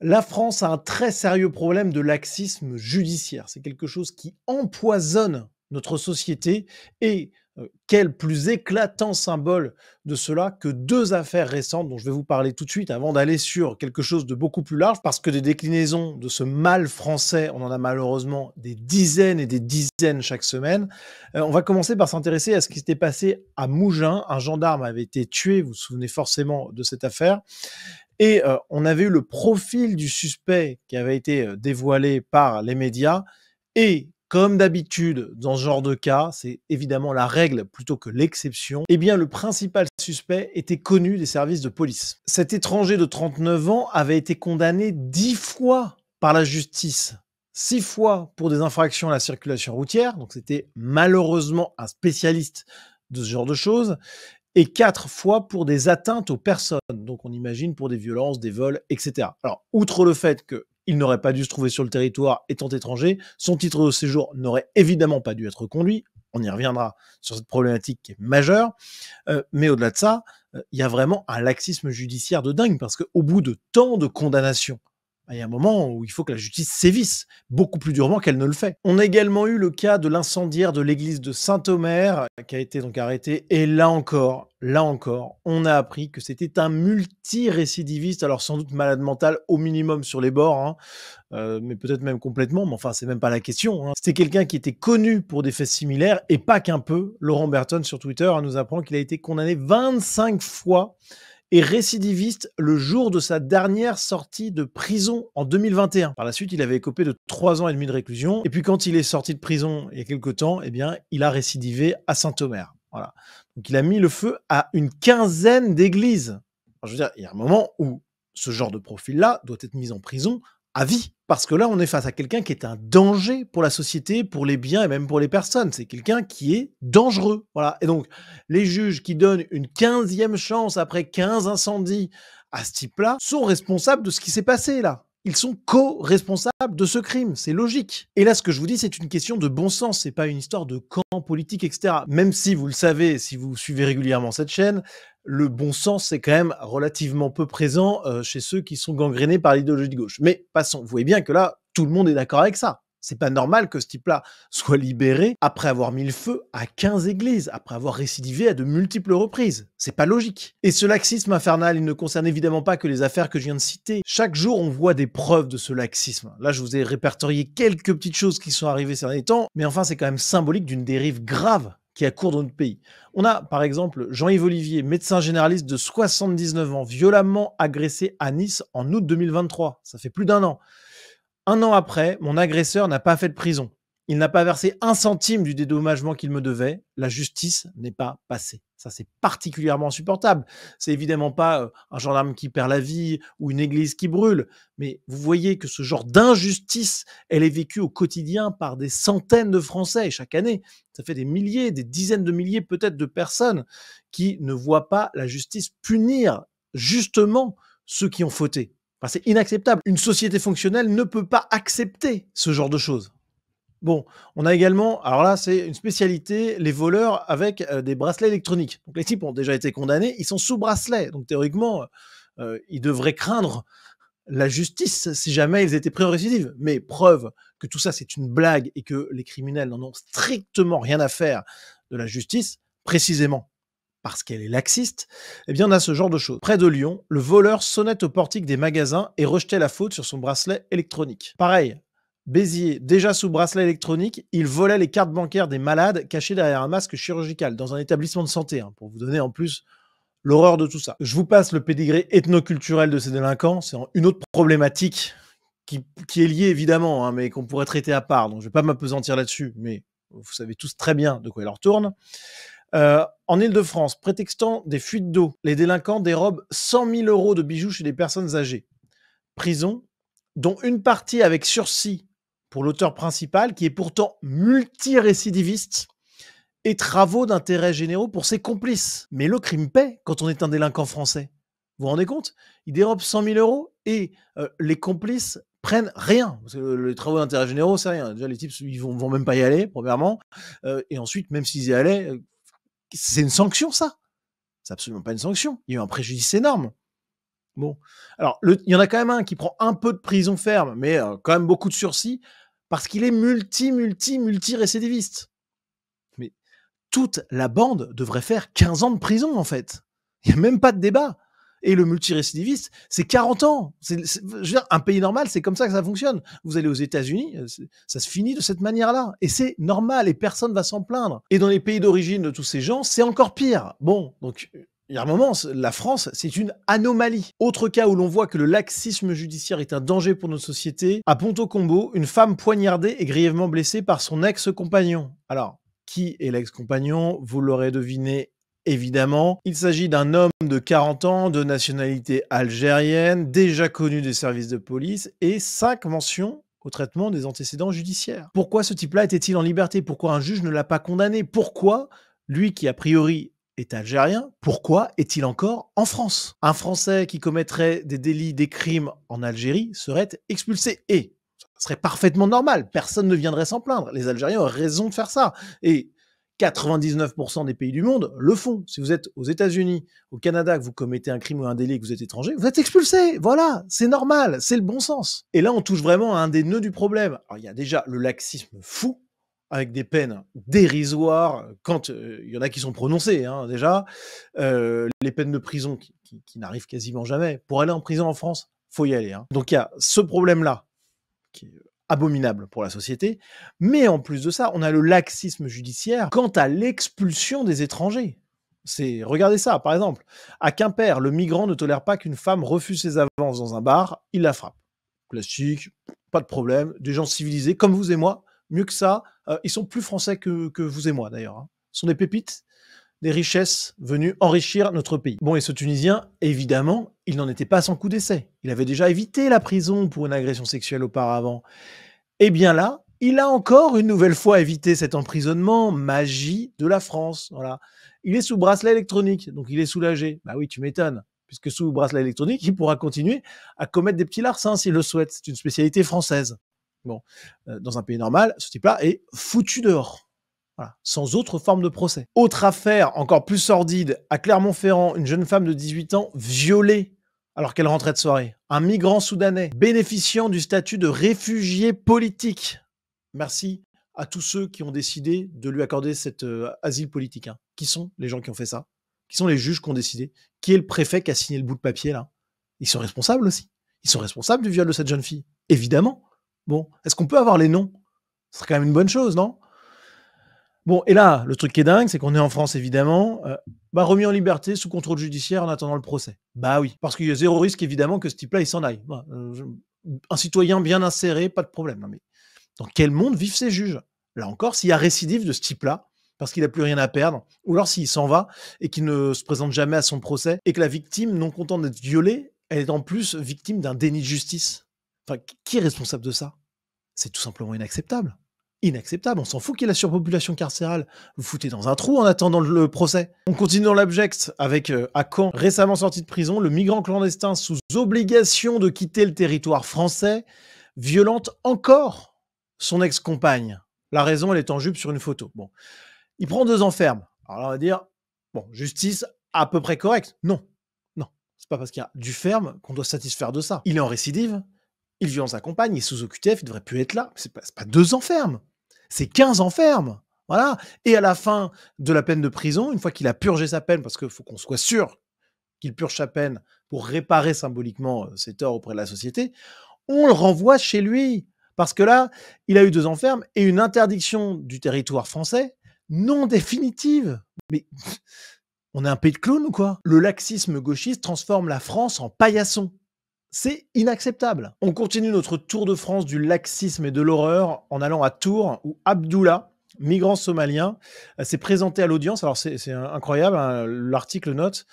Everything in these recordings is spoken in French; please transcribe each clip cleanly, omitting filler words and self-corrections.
La France a un très sérieux problème de laxisme judiciaire. C'est quelque chose qui empoisonne notre société et quel plus éclatant symbole de cela que 2 affaires récentes dont je vais vous parler tout de suite avant d'aller sur quelque chose de beaucoup plus large parce que des déclinaisons de ce mal français, on en a malheureusement des dizaines et des dizaines chaque semaine. On va commencer par s'intéresser à ce qui s'était passé à Mougins. Un gendarme avait été tué, vous vous souvenez forcément de cette affaire. Et on avait eu le profil du suspect qui avait été, dévoilé par les médias et comme d'habitude dans ce genre de cas, c'est évidemment la règle plutôt que l'exception, eh bien le principal suspect était connu des services de police. Cet étranger de 39 ans avait été condamné 10 fois par la justice. 6 fois pour des infractions à la circulation routière, donc c'était malheureusement un spécialiste de ce genre de choses et 4 fois pour des atteintes aux personnes. Donc on imagine pour des violences, des vols, etc. Alors, outre le fait qu'il n'aurait pas dû se trouver sur le territoire étant étranger, son titre de séjour n'aurait évidemment pas dû être conduit. On y reviendra sur cette problématique qui est majeure. Mais au-delà de ça, il y a vraiment un laxisme judiciaire de dingue parce qu'au bout de tant de condamnations, il y a un moment où il faut que la justice sévisse, beaucoup plus durement qu'elle ne le fait. On a également eu le cas de l'incendiaire de l'église de Saint-Omer, qui a été donc arrêté, et là encore, on a appris que c'était un multirécidiviste, alors sans doute malade mental au minimum sur les bords, hein, mais peut-être même complètement, mais enfin c'est même pas la question, hein. C'était quelqu'un qui était connu pour des faits similaires, et pas qu'un peu. Laurent Berton sur Twitter nous apprend qu'il a été condamné 25 fois et récidiviste le jour de sa dernière sortie de prison en 2021. Par la suite, il avait écopé de 3 ans et demi de réclusion. Et puis quand il est sorti de prison il y a quelques temps, eh bien, il a récidivé à Saint-Omer. Voilà. Donc il a mis le feu à une quinzaine d'églises. Alors, je veux dire, il y a un moment où ce genre de profil-là doit être mis en prison à vie. Parce que là, on est face à quelqu'un qui est un danger pour la société, pour les biens et même pour les personnes. C'est quelqu'un qui est dangereux. Voilà. Et donc, les juges qui donnent une 15e chance après 15 incendies à ce type-là sont responsables de ce qui s'est passé là. Ils sont co-responsables de ce crime, c'est logique. Et là, ce que je vous dis, c'est une question de bon sens, c'est pas une histoire de camp politique, etc. Même si, vous le savez, si vous suivez régulièrement cette chaîne, le bon sens, c'est quand même relativement peu présent chez ceux qui sont gangrénés par l'idéologie de gauche. Mais passons, vous voyez bien que là, tout le monde est d'accord avec ça. C'est pas normal que ce type-là soit libéré après avoir mis le feu à 15 églises, après avoir récidivé à de multiples reprises. C'est pas logique. Et ce laxisme infernal, il ne concerne évidemment pas que les affaires que je viens de citer. Chaque jour, on voit des preuves de ce laxisme. Là, je vous ai répertorié quelques petites choses qui sont arrivées ces derniers temps, mais enfin, c'est quand même symbolique d'une dérive grave qui a cours dans notre pays. On a, par exemple, Jean-Yves Olivier, médecin généraliste de 79 ans, violemment agressé à Nice en août 2023. Ça fait plus d'1 an. 1 an après, mon agresseur n'a pas fait de prison. Il n'a pas versé 1 centime du dédommagement qu'il me devait. La justice n'est pas passée. Ça, c'est particulièrement insupportable. C'est évidemment pas un gendarme qui perd la vie ou une église qui brûle. Mais vous voyez que ce genre d'injustice, elle est vécue au quotidien par des centaines de Français chaque année. Ça fait des milliers, des dizaines de milliers peut-être de personnes qui ne voient pas la justice punir justement ceux qui ont fauté. Enfin, c'est inacceptable. Une société fonctionnelle ne peut pas accepter ce genre de choses. Bon, on a également, alors là, c'est une spécialité, les voleurs avec des bracelets électroniques. Donc les types ont déjà été condamnés, ils sont sous bracelet. Donc théoriquement, ils devraient craindre la justice si jamais ils étaient pris en récidive. Mais preuve que tout ça, c'est une blague et que les criminels n'en ont strictement rien à faire de la justice, précisément parce qu'elle est laxiste, eh bien on a ce genre de choses. Près de Lyon, le voleur sonnait au portique des magasins et rejetait la faute sur son bracelet électronique. Pareil, Béziers, déjà sous bracelet électronique, il volait les cartes bancaires des malades cachés derrière un masque chirurgical dans un établissement de santé, hein, pour vous donner en plus l'horreur de tout ça. Je vous passe le pédigré ethnoculturel de ces délinquants, c'est une autre problématique qui est liée évidemment, hein, mais qu'on pourrait traiter à part, donc je ne vais pas m'apesantir là-dessus, mais vous savez tous très bien de quoi il en retourne. En Île-de-France, prétextant des fuites d'eau, les délinquants dérobent 100 000 € de bijoux chez des personnes âgées. Prison, dont une partie avec sursis pour l'auteur principal, qui est pourtant multirécidiviste, et travaux d'intérêt généraux pour ses complices. Mais le crime paie quand on est un délinquant français. Vous vous rendez compte? Ils dérobent 100 000 € et les complices prennent rien. Parce que les travaux d'intérêt généraux, c'est rien. Déjà, les types, ils vont même pas y aller, premièrement. Et ensuite, même s'ils y allaient, c'est une sanction, ça. C'est absolument pas une sanction. Il y a eu un préjudice énorme. Bon, alors il y en a quand même un qui prend un peu de prison ferme, mais quand même beaucoup de sursis, parce qu'il est multi-récidiviste. Mais toute la bande devrait faire 15 ans de prison, en fait. Il y a même pas de débat. Et le multirécidiviste, c'est 40 ans. Je veux dire, un pays normal, c'est comme ça que ça fonctionne. Vous allez aux États-Unis, ça se finit de cette manière-là. Et c'est normal, et personne va s'en plaindre. Et dans les pays d'origine de tous ces gens, c'est encore pire. Bon, donc il y a un moment, la France, c'est une anomalie. Autre cas où l'on voit que le laxisme judiciaire est un danger pour notre société, à Ponto Combo, une femme poignardée et grièvement blessée par son ex-compagnon. Alors, qui est l'ex-compagnon? Vous l'aurez deviné, évidemment. Il s'agit d'un homme de 40 ans, de nationalité algérienne, déjà connu des services de police, et 5 mentions au traitement des antécédents judiciaires. Pourquoi ce type-là était-il en liberté? Pourquoi un juge ne l'a pas condamné? Pourquoi, lui qui a priori est algérien, pourquoi est-il encore en France? Un Français qui commettrait des délits, des crimes en Algérie serait expulsé. Et ça serait parfaitement normal, personne ne viendrait s'en plaindre. Les Algériens ont raison de faire ça. Et 99% des pays du monde le font. Si vous êtes aux États-Unis, au Canada, que vous commettez un crime ou un délit, que vous êtes étranger, vous êtes expulsé. Voilà, c'est normal, c'est le bon sens. Et là, on touche vraiment à un des nœuds du problème. Alors, il y a déjà le laxisme fou, avec des peines dérisoires, quand il y en a qui sont prononcées, hein, déjà. Les peines de prison qui n'arrivent quasiment jamais. Pour aller en prison en France, faut y aller. Hein. Donc, il y a ce problème-là, qui est abominable pour la société. Mais en plus de ça, on a le laxisme judiciaire quant à l'expulsion des étrangers. Regardez ça, par exemple. À Quimper, le migrant ne tolère pas qu'une femme refuse ses avances dans un bar, il la frappe. Classique, pas de problème. Des gens civilisés, comme vous et moi, mieux que ça. Ils sont plus français que vous et moi, d'ailleurs. Hein. Ce sont des pépites, des richesses venues enrichir notre pays. Bon, et ce Tunisien, évidemment, il n'en était pas à son coup d'essai. Il avait déjà évité la prison pour une agression sexuelle auparavant. Et bien là, il a encore une nouvelle fois évité cet emprisonnement, magie de la France. Voilà. Il est sous bracelet électronique, donc il est soulagé. Bah oui, tu m'étonnes, puisque sous bracelet électronique, il pourra continuer à commettre des petits larcins s'il le souhaite. C'est une spécialité française. Bon, dans un pays normal, ce type-là est foutu dehors. Voilà, sans autre forme de procès. Autre affaire encore plus sordide, à Clermont-Ferrand, une jeune femme de 18 ans violée alors qu'elle rentrait de soirée. Un migrant soudanais bénéficiant du statut de réfugié politique. Merci à tous ceux qui ont décidé de lui accorder cet asile politique. Hein. Qui sont les gens qui ont fait ça? Qui sont les juges qui ont décidé? Qui est le préfet qui a signé le bout de papier là? Ils sont responsables aussi. Ils sont responsables du viol de cette jeune fille. Évidemment. Bon, est-ce qu'on peut avoir les noms? Ce serait quand même une bonne chose, non? Bon, et là, le truc qui est dingue, c'est qu'on est en France, évidemment, remis en liberté sous contrôle judiciaire en attendant le procès. Bah oui, parce qu'il y a zéro risque, évidemment, que ce type-là, il s'en aille. Un citoyen bien inséré, pas de problème. Non, mais dans quel monde vivent ces juges? Là encore, s'il y a récidive de ce type-là, parce qu'il n'a plus rien à perdre, ou alors s'il s'en va et qu'il ne se présente jamais à son procès, et que la victime, non contente d'être violée, elle est en plus victime d'un déni de justice. Enfin, qui est responsable de ça? C'est tout simplement inacceptable. Inacceptable, on s'en fout qu'il y ait la surpopulation carcérale. Vous foutez dans un trou en attendant le procès. On continue dans l'abject avec, à Caen, récemment sorti de prison, le migrant clandestin sous obligation de quitter le territoire français, violente encore son ex-compagne. La raison, elle est en jupe sur une photo. Bon. Il prend 2 ans ferme. Alors là, on va dire, bon, justice à peu près correcte. Non. Non. C'est pas parce qu'il y a du ferme qu'on doit se satisfaire de ça. Il est en récidive, il violente sa compagne, il est sous OQTF, il devrait plus être là. C'est pas 2 ans ferme. C'est 15 ans ferme. Voilà. Et à la fin de la peine de prison, une fois qu'il a purgé sa peine, parce qu'il faut qu'on soit sûr qu'il purge sa peine pour réparer symboliquement ses torts auprès de la société, on le renvoie chez lui. Parce que là, il a eu 2 ans ferme et une interdiction du territoire français non définitive. Mais on est un pays de clowns ou quoi? Le laxisme gauchiste transforme la France en paillasson. C'est inacceptable. On continue notre tour de France du laxisme et de l'horreur en allant à Tours où Abdullah, migrant somalien, s'est présenté à l'audience. Alors c'est incroyable, hein, l'article note.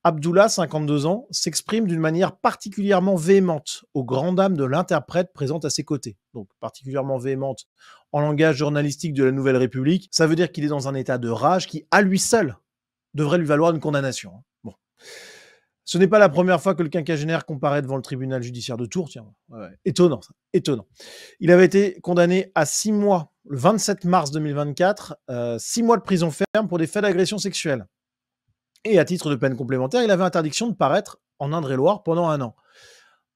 Abdullah, 52 ans, s'exprime d'une manière particulièrement véhémente aux grandes dames de l'interprète présente à ses côtés. Donc particulièrement véhémente en langage journalistique de la Nouvelle République. Ça veut dire qu'il est dans un état de rage qui, à lui seul, devrait lui valoir une condamnation. Bon. Ce n'est pas la première fois que le quinquagénaire comparaît devant le tribunal judiciaire de Tours. Tiens, ouais. Étonnant, ça. Étonnant. Il avait été condamné à 6 mois, le 27 mars 2024, 6 mois de prison ferme pour des faits d'agression sexuelle. Et à titre de peine complémentaire, il avait interdiction de paraître en Indre-et-Loire pendant 1 an.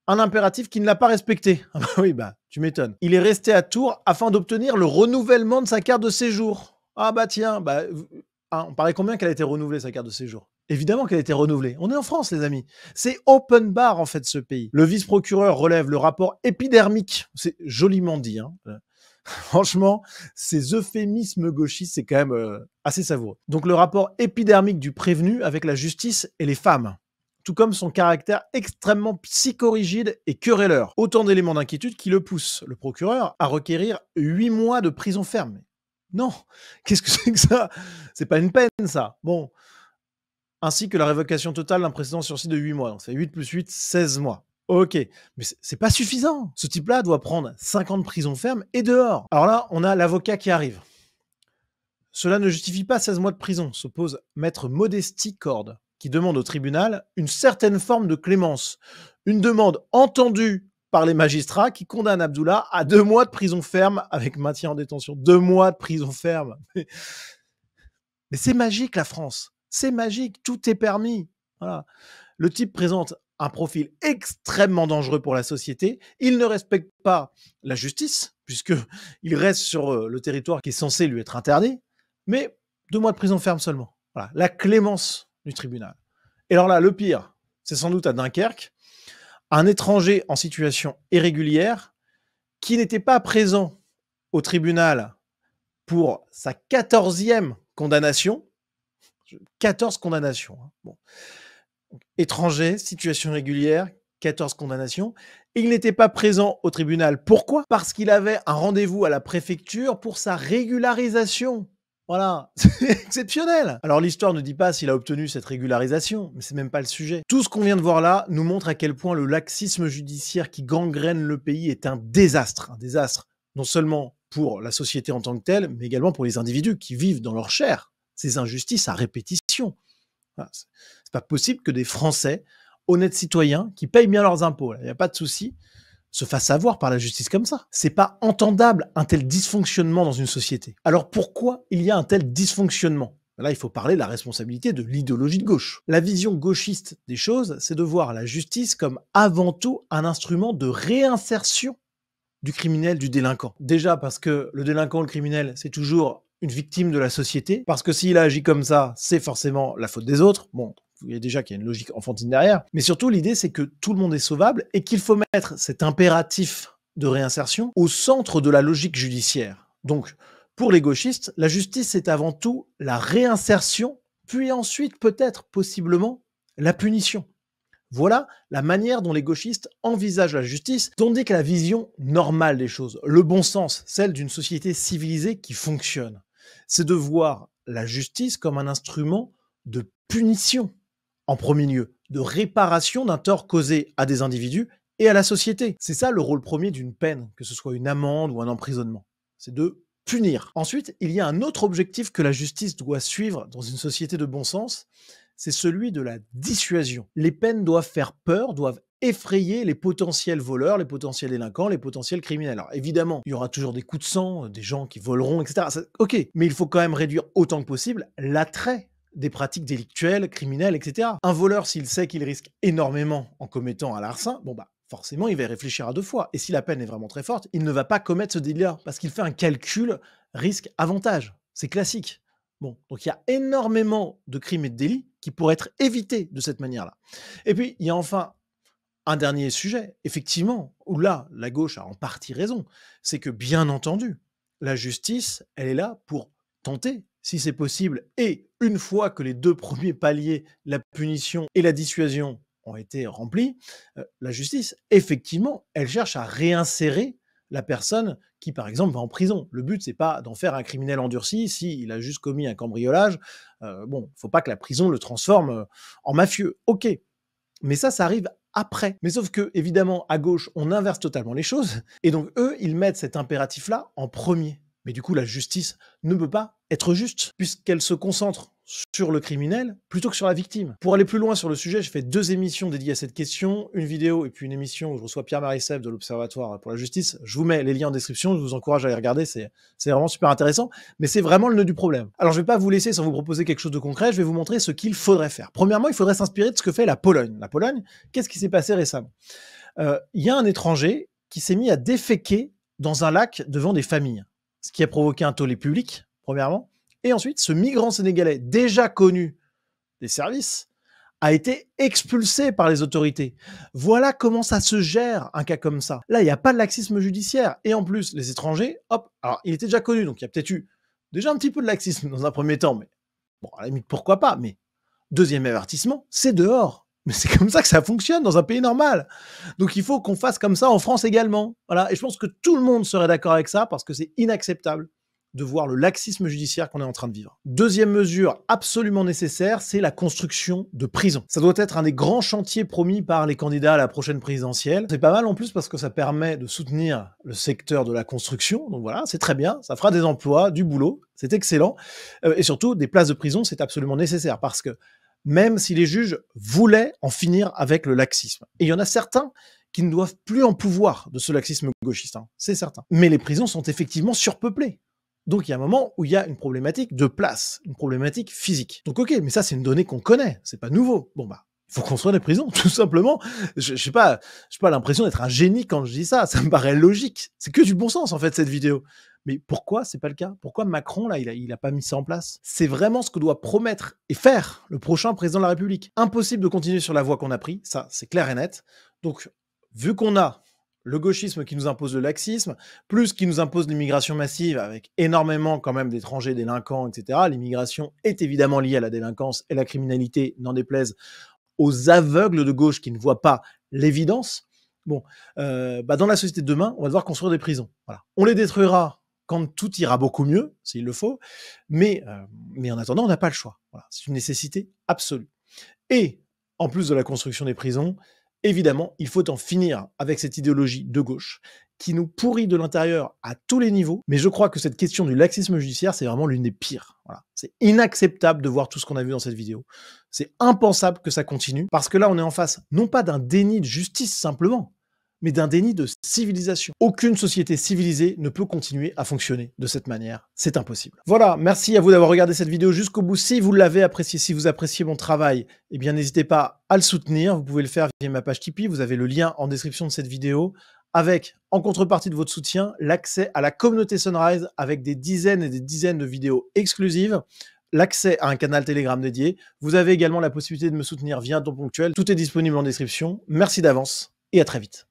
Un impératif qui ne l'a pas respecté. Ah bah oui, bah, tu m'étonnes. Il est resté à Tours afin d'obtenir le renouvellement de sa carte de séjour. Ah bah tiens, bah, on paraît combien qu'elle a été renouvelée, sa carte de séjour? Évidemment qu'elle a été renouvelée. On est en France, les amis. C'est open bar, en fait, ce pays. Le vice-procureur relève le rapport épidermique. C'est joliment dit, hein. Franchement, ces euphémismes gauchistes, c'est quand même assez savoureux. Donc le rapport épidermique du prévenu avec la justice et les femmes, tout comme son caractère extrêmement psychorigide et querelleur. Autant d'éléments d'inquiétude qui le poussent, le procureur, à requérir 8 mois de prison ferme. Non, qu'est-ce que c'est que ça? C'est pas une peine, ça. Bon, ainsi que la révocation totale d'un précédent sursis de 8 mois. Donc c'est 8 plus 8, 16 mois. Ok, mais c'est pas suffisant. Ce type-là doit prendre 5 ans de prison ferme et dehors. Alors là, on a l'avocat qui arrive. Cela ne justifie pas 16 mois de prison, s'oppose maître Modesty Corde, qui demande au tribunal une certaine forme de clémence. Une demande entendue par les magistrats qui condamnent Abdullah à 2 mois de prison ferme avec maintien en détention. 2 mois de prison ferme. Mais c'est magique, la France. C'est magique, tout est permis. Voilà. Le type présente un profil extrêmement dangereux pour la société. Il ne respecte pas la justice, puisqu'il reste sur le territoire qui est censé lui être interdit, mais 2 mois de prison ferme seulement. Voilà, la clémence du tribunal. Et alors là, le pire, c'est sans doute à Dunkerque, un étranger en situation irrégulière qui n'était pas présent au tribunal pour sa 14e condamnation. 14 condamnations. Hein. Bon. Étranger, situation régulière, 14 condamnations. Il n'était pas présent au tribunal. Pourquoi? Parce qu'il avait un rendez-vous à la préfecture pour sa régularisation. Voilà, c'est exceptionnel. Alors l'histoire ne dit pas s'il a obtenu cette régularisation, mais c'est même pas le sujet. Tout ce qu'on vient de voir là nous montre à quel point le laxisme judiciaire qui gangrène le pays est un désastre. Un désastre non seulement pour la société en tant que telle, mais également pour les individus qui vivent dans leur chair ces injustices à répétition. Voilà, c'est pas possible que des Français, honnêtes citoyens, qui payent bien leurs impôts, il n'y a pas de souci, se fassent avoir par la justice comme ça. C'est pas entendable un tel dysfonctionnement dans une société. Alors pourquoi il y a un tel dysfonctionnement? Là, il faut parler de la responsabilité de l'idéologie de gauche. La vision gauchiste des choses, c'est de voir la justice comme avant tout un instrument de réinsertion du criminel, du délinquant. Déjà parce que le délinquant, le criminel, c'est toujours une victime de la société, parce que s'il a agi comme ça, c'est forcément la faute des autres. Bon, vous voyez déjà qu'il y a une logique enfantine derrière. Mais surtout, l'idée, c'est que tout le monde est sauvable et qu'il faut mettre cet impératif de réinsertion au centre de la logique judiciaire. Donc, pour les gauchistes, la justice, c'est avant tout la réinsertion, puis ensuite, peut-être, possiblement, la punition. Voilà la manière dont les gauchistes envisagent la justice, tandis que la vision normale des choses, le bon sens, celle d'une société civilisée qui fonctionne, c'est de voir la justice comme un instrument de punition, en premier lieu, de réparation d'un tort causé à des individus et à la société. C'est ça le rôle premier d'une peine, que ce soit une amende ou un emprisonnement. C'est de punir. Ensuite, il y a un autre objectif que la justice doit suivre dans une société de bon sens, c'est celui de la dissuasion. Les peines doivent faire peur, doivent effrayer les potentiels voleurs, les potentiels délinquants, les potentiels criminels. Alors évidemment, il y aura toujours des coups de sang, des gens qui voleront, etc. Ok, mais il faut quand même réduire autant que possible l'attrait des pratiques délictuelles, criminelles, etc. Un voleur, s'il sait qu'il risque énormément en commettant un larcin, bon bah forcément, il va y réfléchir à 2 fois. Et si la peine est vraiment très forte, il ne va pas commettre ce délit-là, parce qu'il fait un calcul risque-avantage. C'est classique. Bon, donc il y a énormément de crimes et de délits qui pourraient être évités de cette manière-là. Et puis, il y a enfin un dernier sujet, effectivement, où là, la gauche a en partie raison, c'est que, bien entendu, la justice, elle est là pour tenter, si c'est possible, et une fois que les 2 premiers paliers, la punition et la dissuasion, ont été remplis, la justice, effectivement, elle cherche à réinsérer la personne qui, par exemple, va en prison. Le but, c'est pas d'en faire un criminel endurci s'il a juste commis un cambriolage. Bon, faut pas que la prison le transforme en mafieux. Ok, mais ça arrive après. Mais sauf que, évidemment, à gauche, on inverse totalement les choses. Et donc, eux, ils mettent cet impératif-là en premier. Mais du coup, la justice ne peut pas être juste, puisqu'elle se concentre sur le criminel plutôt que sur la victime. Pour aller plus loin sur le sujet, j'ai fait 2 émissions dédiées à cette question, une vidéo et puis une émission où je reçois Pierre-Marie Sèvres de l'Observatoire pour la justice. Je vous mets les liens en description, je vous encourage à les regarder, c'est vraiment super intéressant, mais c'est vraiment le nœud du problème. Alors je vais pas vous laisser sans vous proposer quelque chose de concret, je vais vous montrer ce qu'il faudrait faire. Premièrement, il faudrait s'inspirer de ce que fait la Pologne. La Pologne, qu'est-ce qui s'est passé récemment? Il y a un étranger qui s'est mis à déféquer dans un lac devant des familles, ce qui a provoqué un tollé public, premièrement, et ensuite, ce migrant sénégalais, déjà connu des services, a été expulsé par les autorités. Voilà comment ça se gère, un cas comme ça. Là, il n'y a pas de laxisme judiciaire. Et en plus, les étrangers, hop, alors il était déjà connu, donc il y a peut-être eu déjà un petit peu de laxisme dans un premier temps, mais bon, à la limite, pourquoi pas, mais deuxième avertissement, c'est dehors. Mais c'est comme ça que ça fonctionne dans un pays normal. Donc il faut qu'on fasse comme ça en France également. Voilà. Et je pense que tout le monde serait d'accord avec ça parce que c'est inacceptable de voir le laxisme judiciaire qu'on est en train de vivre. Deuxième mesure absolument nécessaire, c'est la construction de prisons. Ça doit être un des grands chantiers promis par les candidats à la prochaine présidentielle. C'est pas mal en plus parce que ça permet de soutenir le secteur de la construction. Donc voilà, c'est très bien, ça fera des emplois, du boulot, c'est excellent. Et surtout, des places de prison, c'est absolument nécessaire parce que même si les juges voulaient en finir avec le laxisme. Et il y en a certains qui ne doivent plus en pouvoir de ce laxisme gauchiste, hein, c'est certain. Mais les prisons sont effectivement surpeuplées. Donc il y a un moment où il y a une problématique de place, une problématique physique. Donc ok, mais ça c'est une donnée qu'on connaît, c'est pas nouveau. Bon bah, il faut construire des prisons, tout simplement. J'ai pas l'impression d'être un génie quand je dis ça, ça me paraît logique. C'est que du bon sens en fait cette vidéo. Mais pourquoi c'est pas le cas? Pourquoi Macron là, il a pas mis ça en place? C'est vraiment ce que doit promettre et faire le prochain président de la République. Impossible de continuer sur la voie qu'on a pris, ça c'est clair et net. Donc vu qu'on a le gauchisme qui nous impose le laxisme, plus qui nous impose l'immigration massive avec énormément quand même d'étrangers délinquants, etc. L'immigration est évidemment liée à la délinquance et la criminalité, n'en déplaise aux aveugles de gauche qui ne voient pas l'évidence. Bon, dans la société de demain, on va devoir construire des prisons. Voilà. On les détruira quand tout ira beaucoup mieux, s'il le faut, mais en attendant, on n'a pas le choix. Voilà. C'est une nécessité absolue. Et en plus de la construction des prisons, évidemment, il faut en finir avec cette idéologie de gauche qui nous pourrit de l'intérieur à tous les niveaux. Mais je crois que cette question du laxisme judiciaire, c'est vraiment l'une des pires. Voilà. C'est inacceptable de voir tout ce qu'on a vu dans cette vidéo. C'est impensable que ça continue, parce que là, on est en face, non pas d'un déni de justice simplement, mais d'un déni de civilisation. Aucune société civilisée ne peut continuer à fonctionner de cette manière. C'est impossible. Voilà, merci à vous d'avoir regardé cette vidéo jusqu'au bout. Si vous l'avez appréciée, si vous appréciez mon travail, eh bien n'hésitez pas à le soutenir. Vous pouvez le faire via ma page Tipeee. Vous avez le lien en description de cette vidéo, avec, en contrepartie de votre soutien, l'accès à la communauté Sunrise avec des dizaines et des dizaines de vidéos exclusives, l'accès à un canal Telegram dédié. Vous avez également la possibilité de me soutenir via un don ponctuel. Tout est disponible en description. Merci d'avance et à très vite.